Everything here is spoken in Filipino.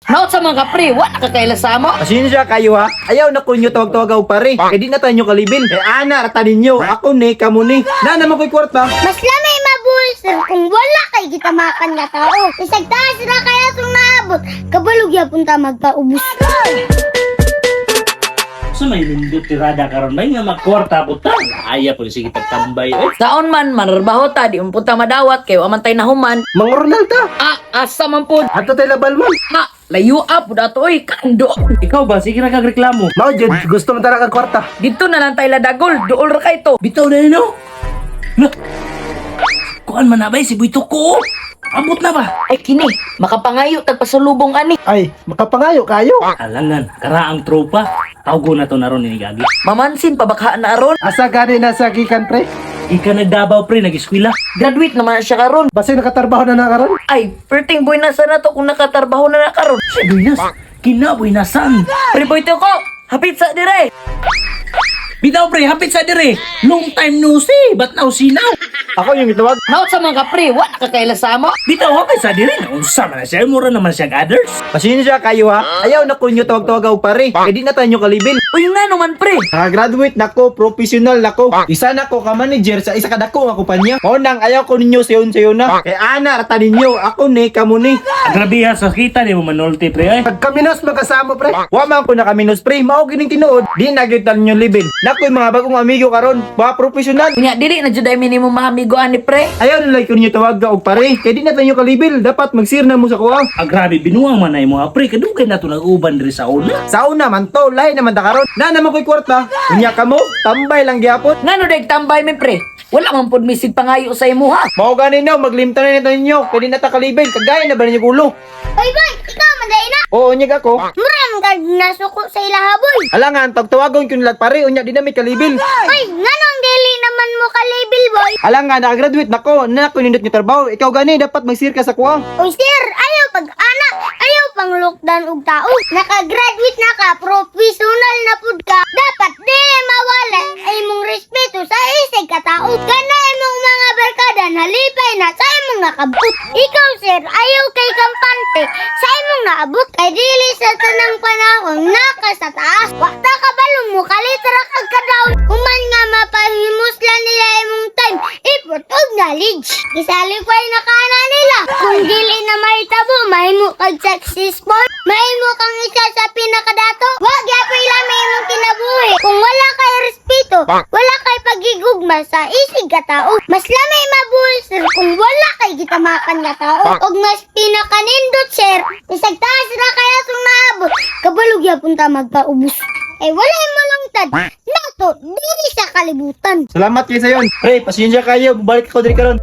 Naot sa mga kapre, wala ka kailasa mo. Pasensya kayo ha. Ayaw na ko nyo tawag-tawag ako pare. Eh di na tayo nyo kalibil. Eh ana, rata ninyo. Ako ni, kamo ni. Na naman ko'y kwarta. Mas lamay mabul sir kung wala kay gitamakan nga tao. Isag taas na kaya itong naabot. Kabalog yapon ta magpaubos. So may lindot tirada karon may nga magkwarta butang. Aya po sige tagtambay. Saon man, manarbaho ta, di umpunta madawat, kayo amantay na human. Mga Ronaldo. Asa man po. Ato tayo labal man. Layo up, dato oy, kando. Ikaw ba sige ra kag reklamo? Mao jud, gusto mo tara kang kwarta. Dito na lang tayo ladagol, duol ra kay to. Bitaw na no. Na. Kuan man na ba si Buito ko? Abot na ba? Ay kini, makapangayo tagpasulubong ani. Ay, makapangayo kayo. Alangan, karaang tropa. Tawgo na to naron ni Gagi. Mamansin pa baka na aron. Asa gani na sa gikan pre? Ika nagdabaw pre nag-eskwela. Graduate naman siya karon. Basta nakatarbaho na karon. Ay, perting boy na sana to kung nakatarbaho na karon. Si Buinas, kinaboy na san. Pre boy to ko, hapit sa dire. Bitaw pre, hapit sa dire. Long time no see, but now see now. Ako yung itawag. Naot sa mga kapre, wala ka kailasa mo. Bitaw hapit sa dire. Unsa man na siya, mura naman siya others. Pasensya kayo ha. Ayaw na ko nyo tawag-tawag ako pare. Eh di na tayo nyo kalibil. Uy nga naman pre. Graduate na ko, professional na ko. Isa na ko ka-manager sa isa kadako nga kumpanya. Mao nang ayaw ko ninyo sayon-sayo na. Kay ana rata ninyo, ako ni, kamo ni. Grabe ha, sa kita ni mo manulti pre ay. Pag kaminos magkasama pre. Wa man ko na kaminos pre, mao gining tinuod. Di nagitan nyo libil. Nakoy mga bagong amigo karon, ba professional. Unya dili na jud ay minimum mahamigo ani pre. Ayaw na like ko ninyo tawag ka og pare. Kay di na tayo kalibil, dapat magsir na mo sa kuha. Grabe binuang man ay mo ha pre, kadugay na to nag-uban diri sa una. Sa una man to, lay naman ta karon. Na naman ko'y kwarta. Unya ka mo, tambay lang gyapon. Ngano deg tambay mi pre? Wala man pud misig pangayo sa imo ha. Mao gani na maglimtan na nito ninyo. Kay di na ta kalibil, kagaya na ba ninyo gulo? Oy boy, ikaw manday na. Oo, unyag ako. Muram kag nasuko sa ilaha boy. Alangan, tagtawagon ko nilat pare, unya di na may kalibil. Oy, nganong dili naman mo ka label boy? Alangan, nakagraduate na ko. Na ko nindot ni trabaho. Ikaw gani, dapat magsir ka sa kuha. Oy sir, ayaw pag anak, ayaw pang lockdown og tao. Naka-graduate na ka, professional na pud ka. Dapat dili mawala ay mong respeto sa isig ka tao. Kana imong mga barkada nalipay na sa imong nakabut. Ikaw sir, ayaw kay kampante sa imong naabot kay dili sa tanang panahon naka sa taas. Wakta ka balong mo kalitra kag kadaw. Human nga mapahimuslan nila imong time, effort ug knowledge. Gisalipay na kana nila. Kung dili na mahitabo, mahimo kag successful. Mahimo kang isa sa pinakadato. Wag yapay lamay imong kinabuhi. Kung wala kay respeto, wala kay pagigugma sa isig ka tao. Mas lamay mabuhi sir kung wala kay gitamakan nga tao. Og mas pinakanindot sir, isag taas na kaya itong naabot. Kabalog yapon ta magpaubos. Eh wala mo lungtad. Nato, dili sa kalibutan. Salamat kayo sa yon. Pre, pasensya kayo. Balik ako diri karon.